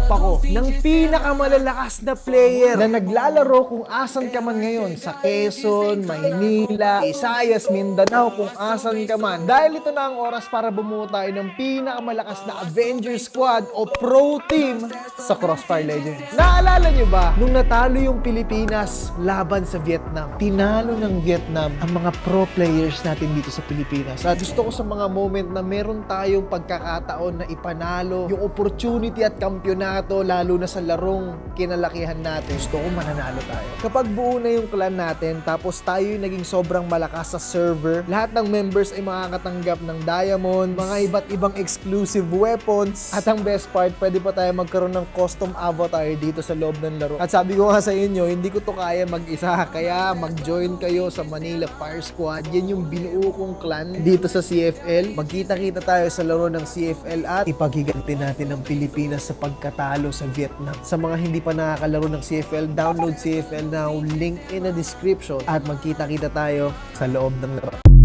naghahanap ako ng pinakamalalakas na player na naglalaro kung asan ka man ngayon, sa Quezon, Maynila, Visayas, Mindanao, kung asan ka man. Dahil ito na ang oras para bumuo tayo ng pinakamalakas na Avenger Squad o Pro Team sa Crossfire Legends. Naalala nyo ba, nung natalo yung Pilipinas laban sa Vietnam, tinalo ng Vietnam ang mga pro players natin dito sa Pilipinas. At gusto ko sa mga moment na meron tayong pagkakataon na ipanalo yung opportunity at kampyonato, lalo na sa larong kinalakihan natin. Gusto ko mananalo tayo. Kapag buo na yung clan natin, tapos tayo yung naging sobrang malakas sa server, lahat ng members ay makakatanggap ng diamond, mga iba't ibang exclusive weapons, at ang best part, pwede pa tayo magkaroon ng custom avatar dito sa loob ng laro. At sabi ko nga sa inyo, hindi ko to kaya mag-isa, kaya mag-join kayo sa Manila Fire Squad. Yan yung binuo kong clan dito sa CFL. Magkita-kita tayo sa laro ng CFL at ipaghiganti natin ang Pilipinas sa pagkatalo sa Vietnam. Sa mga hindi pa nakakalaro ng CFL, download CFL now, link in the description, at magkita-kita tayo sa loob ng laro.